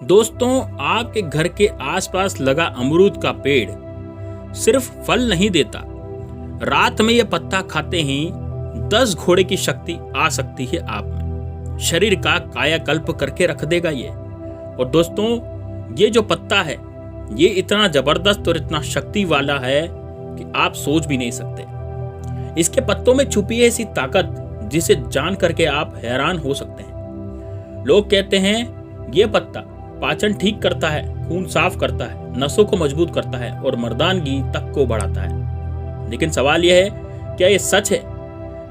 दोस्तों, आपके घर के आसपास लगा अमरूद का पेड़ सिर्फ फल नहीं देता। रात में यह पत्ता खाते ही 10 घोड़े की शक्ति आ सकती है आप में। शरीर का कायाकल्प करके रख देगा ये। और दोस्तों, ये जो पत्ता है ये इतना जबरदस्त और इतना शक्ति वाला है कि आप सोच भी नहीं सकते। इसके पत्तों में छुपी है ऐसी ताकत जिसे जान करके आप हैरान हो सकते हैं। लोग कहते हैं ये पत्ता पाचन ठीक करता है, खून साफ करता है, नसों को मजबूत करता है और मर्दानगी तक को बढ़ाता है। लेकिन सवाल यह है, क्या ये सच है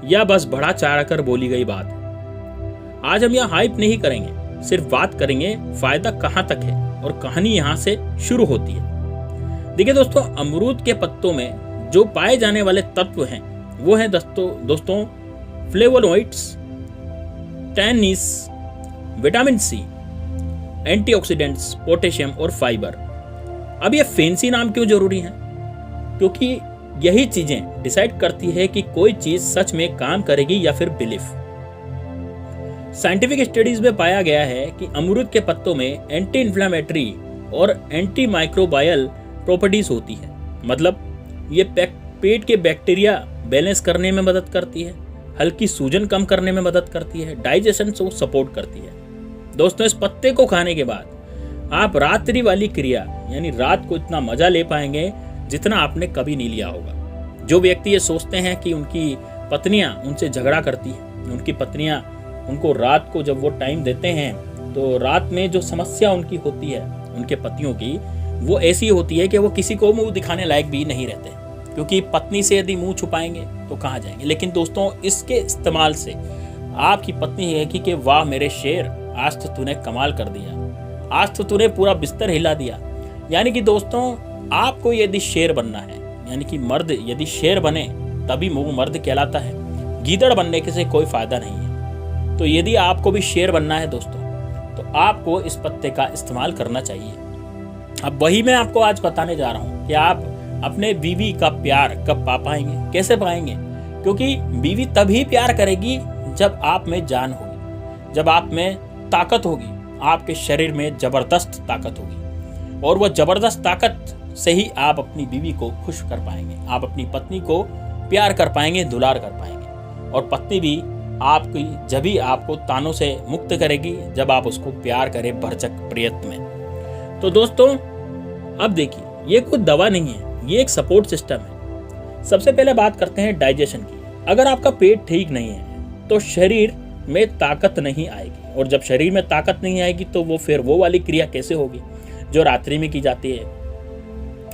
या बस बढ़ा चढ़ा कर बोली गई बात है? आज हम यहाँ हाइप नहीं करेंगे, सिर्फ बात करेंगे फायदा कहाँ तक है और कहानी यहाँ से शुरू होती है। देखिए दोस्तों, अमरूद के पत्तों में जो पाए जाने वाले तत्व हैं वो है दोस्तों flavonoids, tannins, vitamin C, antioxidants, potassium और फाइबर। अब ये फैंसी नाम क्यों जरूरी है? क्योंकि यही चीजें डिसाइड करती है कि कोई चीज सच में काम करेगी या फिर बिलीफ। साइंटिफिक स्टडीज में पाया गया है कि अमरूद के पत्तों में एंटी इन्फ्लेमेटरी और एंटी माइक्रोबायल प्रॉपर्टीज होती है। मतलब ये पेट के बैक्टीरिया बैलेंस करने में मदद करती है, हल्की सूजन कम करने में मदद करती है, डाइजेशन को सपोर्ट करती है। दोस्तों, इस पत्ते को खाने के बाद आप रात्रि वाली क्रिया यानी रात को इतना मजा ले पाएंगे जितना आपने कभी नहीं लिया होगा। जो व्यक्ति ये सोचते हैं कि उनकी पत्नियां उनसे झगड़ा करती हैं, उनकी पत्नियां उनको रात को जब वो टाइम देते हैं तो रात में जो समस्या उनकी होती है उनके पतियों की, वो ऐसी होती है कि वो किसी को मुंह दिखाने लायक भी नहीं रहते, क्योंकि पत्नी से यदि मुंह छुपाएंगे तो कहाँ जाएंगे। लेकिन दोस्तों, इसके इस्तेमाल से आपकी पत्नी कहेगी कि वाह मेरे शेर, आज तो तूने कमाल कर दिया, आज तो तूने पूरा बिस्तर हिला दिया। यानी कि दोस्तों, आपको यदि शेर बनना है, यानी कि मर्द यदि शेर बने तभी वो मर्द कहलाता है। गीदड़ बनने के से कोई फायदा नहीं है। तो यदि आपको भी शेर बनना है दोस्तों, तो आपको इस पत्ते का इस्तेमाल करना चाहिए। अब वही मैं आपको आज बताने जा रहा हूँ कि आप अपने बीवी का प्यार कब पा पाएंगे, कैसे पाएंगे। क्योंकि बीवी तभी प्यार करेगी जब आप में जान होगी, जब आप में ताकत होगी, आपके शरीर में जबरदस्त ताकत होगी। और वह जबरदस्त ताकत से ही आप अपनी बीवी को खुश कर पाएंगे, आप अपनी पत्नी को प्यार कर पाएंगे, दुलार कर पाएंगे। और पत्नी भी आपकी जब भी आपको तानों से मुक्त करेगी जब आप उसको प्यार करें भरचक प्रयत्न में। तो दोस्तों, अब देखिए, ये कोई दवा नहीं है, ये एक सपोर्ट सिस्टम है। सबसे पहले बात करते हैं डाइजेशन की। अगर आपका पेट ठीक नहीं है तो शरीर में ताकत नहीं आएगी, और जब शरीर में ताकत नहीं आएगी तो वो फिर वो वाली क्रिया कैसे होगी जो रात्रि में की जाती है।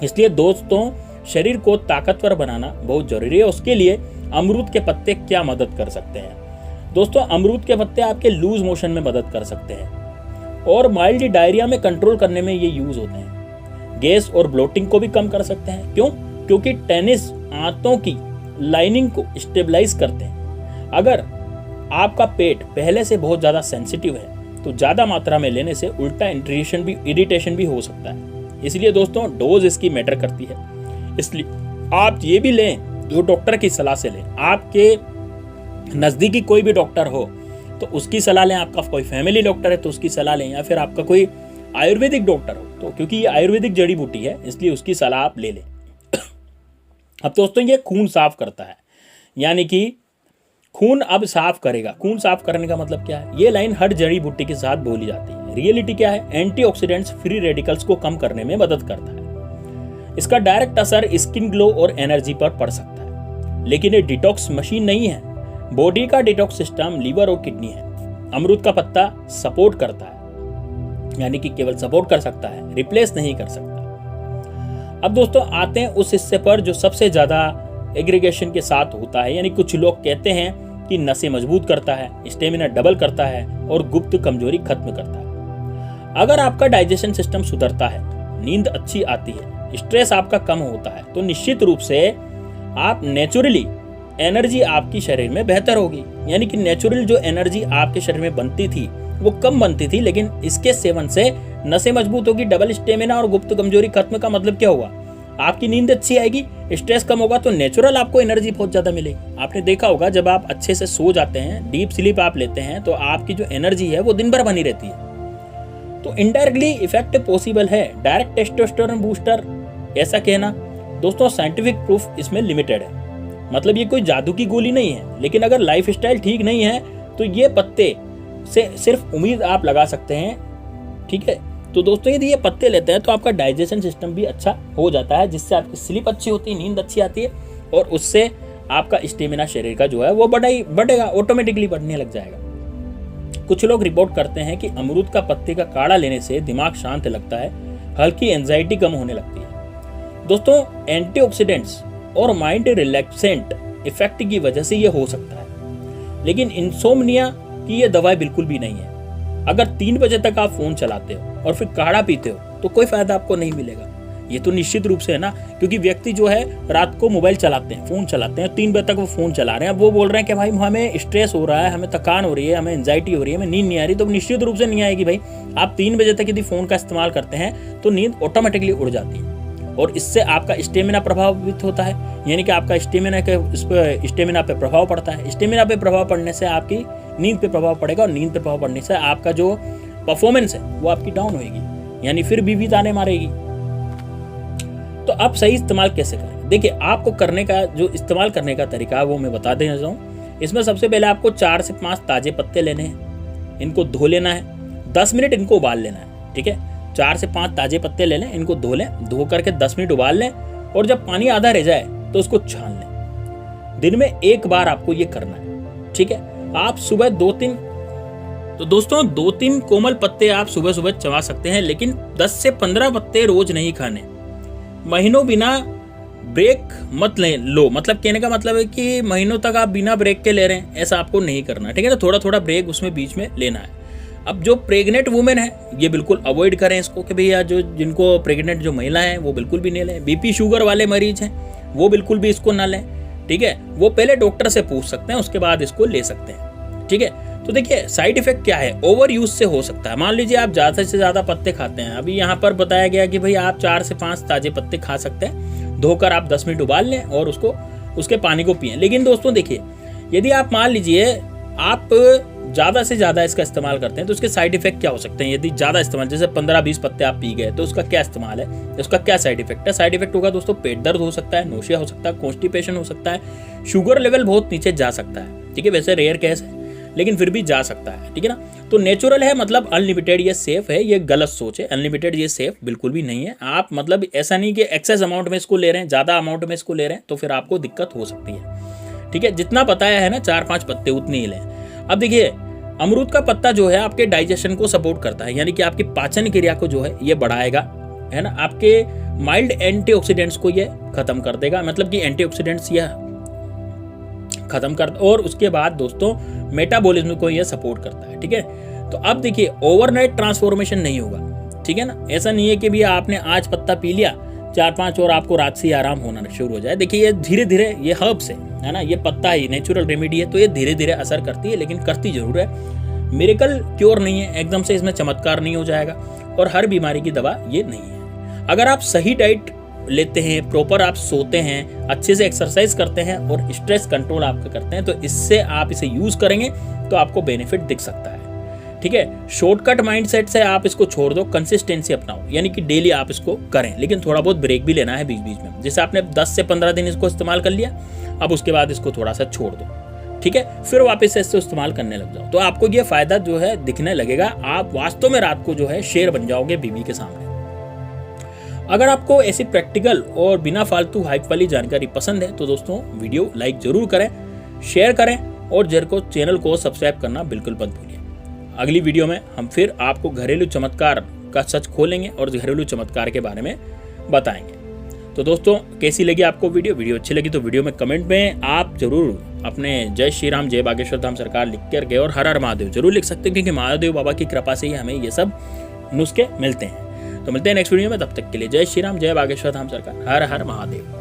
इसलिए दोस्तों, शरीर को ताकतवर बनाना बहुत जरूरी है। उसके लिए अमरूद के पत्ते क्या मदद कर सकते हैं? दोस्तों, अमरूद के पत्ते आपके लूज मोशन में मदद कर सकते हैं और माइल्ड डायरिया में कंट्रोल करने में ये यूज होते हैं। गैस और ब्लोटिंग को भी कम कर सकते हैं। क्यों? क्योंकि टैनिस आंतों की लाइनिंग को स्टेबलाइज करते हैं। अगर आपका पेट पहले से बहुत ज़्यादा सेंसिटिव है तो ज़्यादा मात्रा में लेने से उल्टा इरिटेशन भी हो सकता है। इसलिए दोस्तों, डोज इसकी मैटर करती है। इसलिए आप ये भी लें जो डॉक्टर की सलाह से लें। आपके नज़दीकी कोई भी डॉक्टर हो तो उसकी सलाह लें, आपका कोई फैमिली डॉक्टर है तो उसकी सलाह लें, या फिर आपका कोई आयुर्वेदिक डॉक्टर हो तो, क्योंकि ये आयुर्वेदिक जड़ी बूटी है इसलिए उसकी सलाह आप ले लें। अब दोस्तों, ये खून साफ करता है, यानी कि खून अब साफ करेगा। खून साफ करने का मतलब क्या है? ये लाइन हर जड़ी बूटी के साथ बोली जाती है। रियलिटी क्या है? एंटीऑक्सीडेंट्स फ्री रेडिकल्स को कम करने में मदद करता है। इसका डायरेक्ट असर स्किन ग्लो और एनर्जी पर पड़ सकता है। लेकिन ये डिटॉक्स मशीन नहीं है। बॉडी का डिटॉक्स सिस्टम लीवर और किडनी है। अमरूद का पत्ता सपोर्ट करता है, यानी कि केवल सपोर्ट कर सकता है, रिप्लेस नहीं कर सकता। अब दोस्तों, आते हैं उस हिस्से पर जो सबसे ज्यादा एग्रीगेशन के साथ होता है। यानी कुछ लोग कहते हैं कि नसें मजबूत करता है, स्टेमिना डबल करता है और गुप्त कमजोरी खत्म करता है। अगर आपका डाइजेशन सिस्टम सुधरता है, नींद अच्छी आती है, स्ट्रेस आपका कम होता है, तो निश्चित रूप से आप नेचुरली एनर्जी आपकी शरीर में बेहतर होगी। यानी कि नेचुरल जो एनर्जी आपके शरीर में बनती थी वो कम बनती थी, लेकिन इसके सेवन से नसें मजबूत होगी, डबल स्टेमिना और गुप्त कमजोरी खत्म। का मतलब क्या हुआ? आपकी नींद अच्छी आएगी, स्ट्रेस कम होगा, तो नेचुरल आपको एनर्जी बहुत ज़्यादा मिलेगी। आपने देखा होगा जब आप अच्छे से सो जाते हैं, डीप स्लीप आप लेते हैं, तो आपकी जो एनर्जी है वो दिन भर बनी रहती है। तो इनडायरेक्टली इफेक्ट पॉसिबल है। डायरेक्ट टेस्टोस्टेरोन बूस्टर ऐसा कहना दोस्तों साइंटिफिक प्रूफ इसमें लिमिटेड है, मतलब ये कोई जादू की गोली नहीं है। लेकिन अगर लाइफस्टाइल ठीक नहीं है तो ये पत्ते से सिर्फ उम्मीद आप लगा सकते हैं, ठीक है। तो दोस्तों यदि ये पत्ते लेते हैं तो आपका डाइजेशन सिस्टम भी अच्छा हो जाता है, जिससे आपकी स्लीप अच्छी होती है, नींद अच्छी आती है और उससे आपका स्टेमिना शरीर का जो है वो बढ़ेगा, ऑटोमेटिकली बढ़ने लग जाएगा। कुछ लोग रिपोर्ट करते हैं कि अमरूद का पत्ते का काढ़ा लेने से दिमाग शांत लगता है, हल्की एंजाइटी कम होने लगती है। दोस्तों एंटीऑक्सीडेंट्स और माइंड रिलैक्सेंट इफेक्ट की वजह से ये हो सकता है, लेकिन इंसोम्निया की ये दवाई बिल्कुल भी नहीं है। अगर 3 बजे तक आप फोन चलाते हो और फिर काढ़ा पीते हो तो कोई फायदा आपको नहीं मिलेगा। ये तो निश्चित रूप से है ना, क्योंकि व्यक्ति जो है रात को मोबाइल चलाते हैं, फोन चलाते हैं, 3 बजे तक वो फोन चला रहे हैं। अब वो बोल रहे हैं कि भाई हमें स्ट्रेस हो रहा है, हमें थकान हो रही है, हमें एंजाइटी हो रही है, हमें नींद नहीं आ रही, तो निश्चित रूप से नहीं आएगी भाई। आप 3 बजे तक यदि फोन का इस्तेमाल करते हैं तो नींद ऑटोमेटिकली उड़ जाती है और इससे आपका स्टेमिना प्रभावित होता है, यानी कि आपका स्टेमिना पे प्रभाव पड़ता है। स्टेमिना पे प्रभाव पड़ने से आपकी नींद पे प्रभाव पड़ेगा और नींद पे प्रभाव पड़ने से आपका जो परफॉर्मेंस है वो आपकी डाउन होगी, यानी फिर भी ताने मारेगी। तो आप सही इस्तेमाल कैसे करें? देखिए, आपको करने का जो इस्तेमाल करने का तरीका है वो मैं बता देना चाहूँ। इसमें सबसे पहले आपको 4 से 5 ताजे पत्ते लेने हैं, इनको धो लेना है, 10 मिनट इनको उबाल लेना है, ठीक है। 4 से 5 ताजे पत्ते ले लें, इनको धो लें, धो करके 10 मिनट उबाल लें और जब पानी आधा रह जाए तो उसको छान लें। दिन में 1 बार आपको ये करना है, ठीक है। आप सुबह 2-3 कोमल पत्ते आप सुबह सुबह चबा सकते हैं, लेकिन 10 से 15 पत्ते रोज नहीं खाने। महीनों बिना ब्रेक मत लो, मतलब कहने का मतलब है कि महीनों तक आप बिना ब्रेक के ले रहे हैं, ऐसा आपको नहीं करना, ठीक है ना। थोड़ा थोड़ा ब्रेक उसमें बीच में लेना है। अब जो प्रेग्नेंट वुमेन है ये बिल्कुल अवॉइड करें इसको, कि भैया जो जिनको प्रेग्नेंट जो महिला हैं वो बिल्कुल भी नहीं लें। बीपी शुगर वाले मरीज हैं वो बिल्कुल भी इसको ना लें, ठीक है। वो पहले डॉक्टर से पूछ सकते हैं, उसके बाद इसको ले सकते हैं, ठीक है। तो देखिए साइड इफेक्ट क्या है, ओवर यूज से हो सकता है। मान लीजिए आप ज़्यादा से ज़्यादा पत्ते खाते हैं, अभी यहाँ पर बताया गया कि भाई आप 4 से 5 ताजे पत्ते खा सकते हैं, धोकर आप 10 मिनट उबाल लें और उसके पानी को पिएं। लेकिन दोस्तों देखिए, यदि आप मान लीजिए आप ज़्यादा से ज़्यादा इसका इस्तेमाल करते हैं तो उसके साइड इफेक्ट क्या हो सकते हैं। यदि ज़्यादा इस्तेमाल, जैसे 15-20 पत्ते आप पी गए तो उसका क्या इस्तेमाल है, उसका क्या साइड इफेक्ट है। साइड इफेक्ट होगा दोस्तों, पेट दर्द हो सकता है, नोशिया हो सकता है, कॉन्स्टिपेशन हो सकता है, शुगर लेवल बहुत नीचे जा सकता है, ठीक है। वैसे रेयर केस है लेकिन फिर भी जा सकता है, ठीक है ना। तो नेचुरल है, मतलब अनलिमिटेड ये सेफ है, ये गलत सोच है। अनलिमिटेड ये सेफ बिल्कुल भी नहीं है। आप मतलब ऐसा नहीं कि एक्सेस अमाउंट में इसको ले रहे हैं, ज़्यादा अमाउंट में इसको ले रहे हैं तो फिर आपको दिक्कत हो सकती है, ठीक है। जितना बताया है ना 4-5 पत्ते उतने ही लें। अब देखिए, अमरूद का पत्ता जो है आपके डाइजेशन को सपोर्ट करता है, यानी कि आपकी पाचन क्रिया को जो है ये बढ़ाएगा, है ना। आपके माइल्ड एंटीऑक्सीडेंट्स को ये खत्म कर देगा, मतलब कि एंटीऑक्सीडेंट्स ये खत्म कर, और उसके बाद दोस्तों मेटाबॉलिज्म को ये सपोर्ट करता है, ठीक है। तो अब देखिए, ओवरनाइट ट्रांसफॉर्मेशन नहीं होगा, ठीक है ना। ऐसा नहीं है कि भी आपने आज पत्ता पी लिया 4-5 और आपको रात से ही आराम होना शुरू हो जाए। देखिए ये धीरे धीरे, ये हर्ब्स है ना, ये पत्ता ही नेचुरल रेमेडी है, तो ये धीरे धीरे असर करती है, लेकिन करती जरूर है। मिरेकल क्योर नहीं है, एकदम से इसमें चमत्कार नहीं हो जाएगा, और हर बीमारी की दवा ये नहीं है। अगर आप सही डाइट लेते हैं, प्रॉपर आप सोते हैं, अच्छे से एक्सरसाइज करते हैं और स्ट्रेस कंट्रोल आपका करते हैं, तो इससे आप इसे यूज करेंगे तो आपको बेनिफिट दिख सकता है, ठीक है। शॉर्टकट माइंडसेट से आप इसको छोड़ दो, कंसिस्टेंसी अपनाओ, यानी कि डेली आप इसको करें, लेकिन थोड़ा बहुत ब्रेक भी लेना है बीच बीच में। जैसे आपने 10 से 15 दिन इसको इस्तेमाल कर लिया, अब उसके बाद इसको थोड़ा सा छोड़ दो, ठीक है, फिर वापस से इसको इस्तेमाल करने लग जाओ, तो आपको ये फायदा जो है दिखने लगेगा। आप वास्तव में रात को जो है शेर बन जाओगे बीवी के सामने। अगर आपको ऐसी प्रैक्टिकल और बिना फालतू हाइप वाली जानकारी पसंद है तो दोस्तों वीडियो लाइक जरूर करें, शेयर करें और चैनल को सब्सक्राइब करना बिल्कुल मत भूलिए। अगली वीडियो में हम फिर आपको घरेलू चमत्कार का सच खोलेंगे और घरेलू चमत्कार के बारे में बताएंगे। तो दोस्तों कैसी लगी आपको वीडियो अच्छी लगी तो वीडियो में कमेंट में आप जरूर अपने जय श्री राम जय बागेश्वर धाम सरकार लिख करके और हर हर महादेव जरूर लिख सकते हैं, क्योंकि महादेव बाबा की कृपा से ही हमें ये सब नुस्खे मिलते हैं। तो मिलते हैं नेक्स्ट वीडियो में, तब तक के लिए जय श्री राम जय बागेश्वर धाम सरकार, हर हर महादेव।